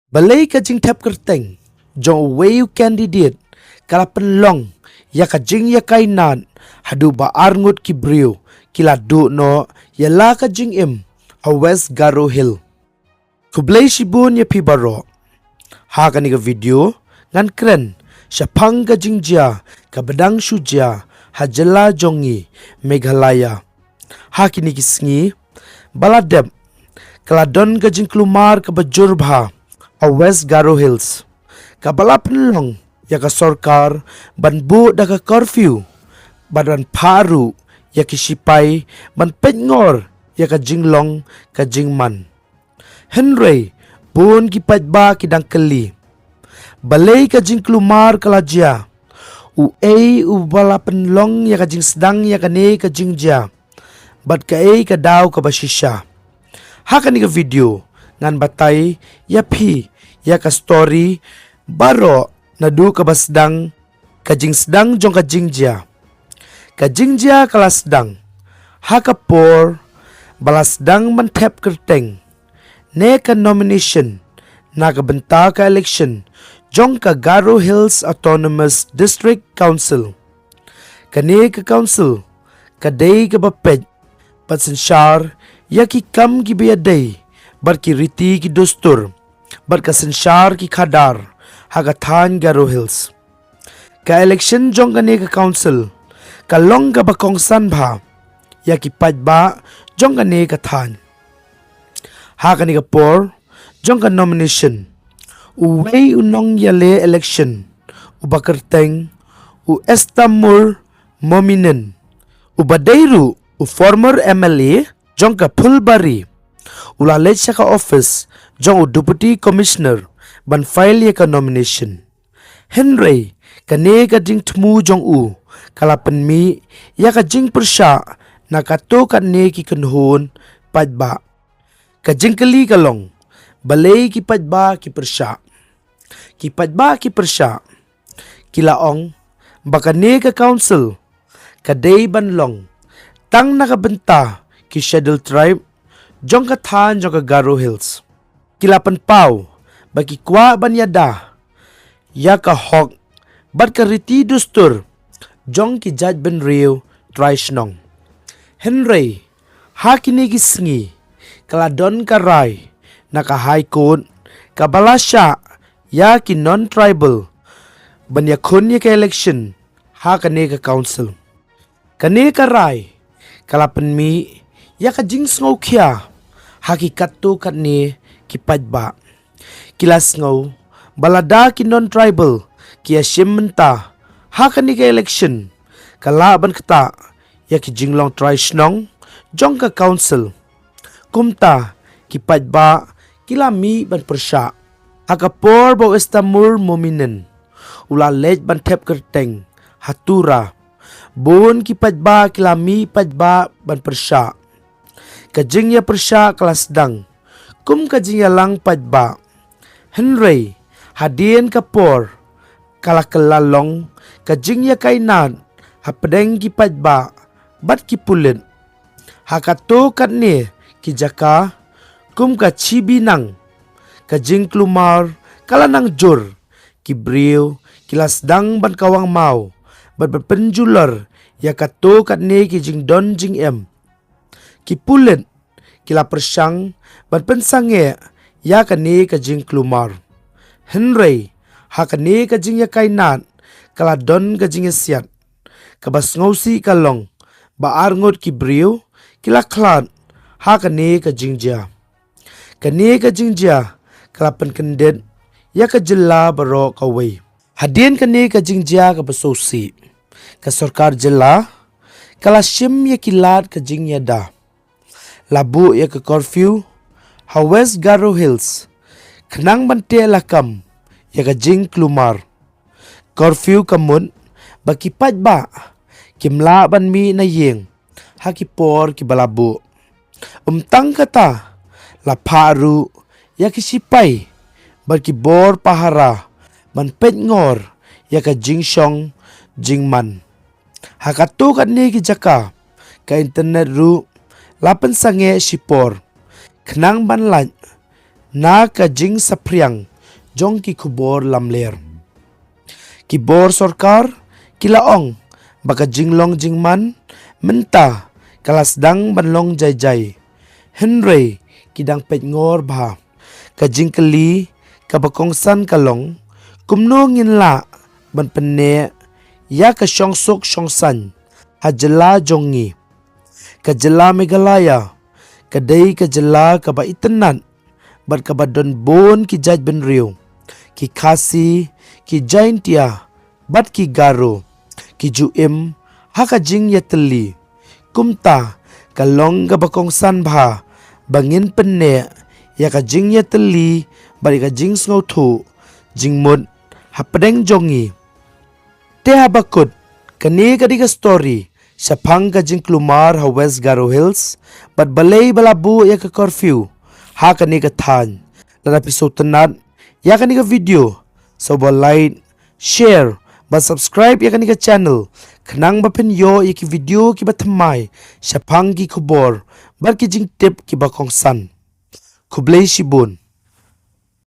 Balay ka jing tap kerteng, jong wayu candidate, kalapan long, ya ka jing ya kainan, hadu ba arngut ki brio, kila du no, ya la ka jing im, a West Garo Hill. Kublay shibun ya pibaro. Ha ka ni ka video, ngan kren, siya pang ka jing jia, ka bedang shujia, hajala jongi, Meghalaya. Ha kini kisngi, baladeb, kaladon ka jing klumar ka bajurbha, a West Garo Hills. Kabalapan long, ya ka sorkar, banbu da ka curfew, badan paru, ya ki sipay, ban petngor, ya ka jinglong, ka jingman. Henry, bun ki patba ki dangkali. Balay ka jing klumar kalajya. U balapan long, ya ka jing sedang, ya ka ne ka jingja. Bat ka ka daw ka basisya. Ha ka ni ka video, ngan batay, ya ka story, baro, nadu ka basdang, kajing sedang jong kajingja. Kajingja kalasdang, ha ka por, balasdang mantep kerteng. Ne ka nomination, na ka benta ka election, jong ka Garo Hills Autonomous District Council. Kane ka council, kaday ka baped, patsensyar, ya ki kam ki biyaday, bar ki riti ki dustur, bar ka sensyar ki khadar, hagathan Garo Hills. Ka election jong kane ka council, ka long ka bakong sanbha, ya ki padba jong kane ka than. Ha kane ka por, jong ka nomination, uway unong yale election, ubakerteng, u estamur mominen, ubadayru, u former MLA, jong ka Pulbari, ulalet siya ka office, jong u deputy commissioner, ban file ya ka nomination. Henry, kane ka jing tmu jong u, kalapan mi, ya ka jing persya, na kato ka ne ki kanhun, padba. Ka jing kali kalong, balay ki padba ki persya. Ki padba ki persya, kilaong, baka ne ka council, kaday banlong, tang nakabenta ki scheduled tribe, jong kathan jong ka Garo Hills. Kilapan pau, baki kwa banyada, ya ka hok, bat ka riti dustur, jong ki Judge Ben Rio, Traishnong. Henry, ha kini gisngi, kaladon ka rai, naka high court, kabalasya, ya ki non-tribal, banyakun ya ka election, ha kane ka council. Kane ka rai, kalapan mi, ya ka jing sngaw kya, hakikat to kane ki padba. Kilas ngaw, balada ki non-tribal, ki asyim menta, ha kane ka election, kalaban kata, ya ki jinglong Traishnong, jong ka council. Kumta, ki padba, kilami ban persya, hakapor baw estamur mominen, ulalet ban tep kerteng, hatura, bun ki padba kilami padba ban persya. Kajingya persya kalasdang, kum kajingya lang padba. Henry, hadien kapor, kalakalalong, kajingya kainan, hapadeng ki padba, bat ki pulit. Hakato kat ni, ki jaka, kum ka chibinang, kajing klumar, kalanang jur, ki brio, kilasdang ban kawang mau, bat berpenjular, ya kato kat ni ki jing don jing em. Ki pulit, kila persyang, ban pensange, ya kani ka jing klumar. Henry, ha kani ka jing ya kainat, kala don ka jing siat. Kabas ngausi kalong, baarngot ki brio, kila klat, ha kani ka jing jia. Kani ka jing jia, kalapan kendet, ya ka jela baro kaway. Hadien kani ka jing jia ka basosi, ka sorkar jela, kala shim ya kilat ka jing yada. Labu ya ka curfew, ha West Garo Hills, kenang bante lakam, ya ka jing klumar. Curfew kamun, baki padba, kimla ban mi na yeng, hakipor ki balabu. Umtang kata, la paru, ya ki sipay, baki bor pahara, ban petngor, ya ka jing syong, jing man. Hakatu kat ni ki jaka, ka internet ru, lapan sange sipor, kenang ban lat, na ka jing sapriang, jong ki kubor lamler. Kibor sorkar kilaong baka jinglong jingman menta kalasdang banlong jay Henry kidang pet ngor bah kajing keli kabakongsan kalong kumno ngin la ban penne ya ka syongsok syongsan hajela jongi kajela Meghalaya kadai kajela kaba itenat bat kabadon bon ki jaj ben riu ki khasi ki jaintia bat ki garo ki juim haka jing yateli kumta kalong kabakongsan bah bangin penne ya ka jing yateli bari ka jing sngo thu jing mud hapdeng jongi te habakut kani kadi ka story Sapang ka jing klumar ha West Garo Hills, bat balay balabu ya ka curfew, ha kani ka than. Dan episode tenat, ya kani ka video, so ba like, share, ba subscribe ya kani ka channel, kanang ba pinyo ya ki video ki ba tamay, sapang ki kubor, bat ki jing tip ki ba kongsan. Kublay shibun.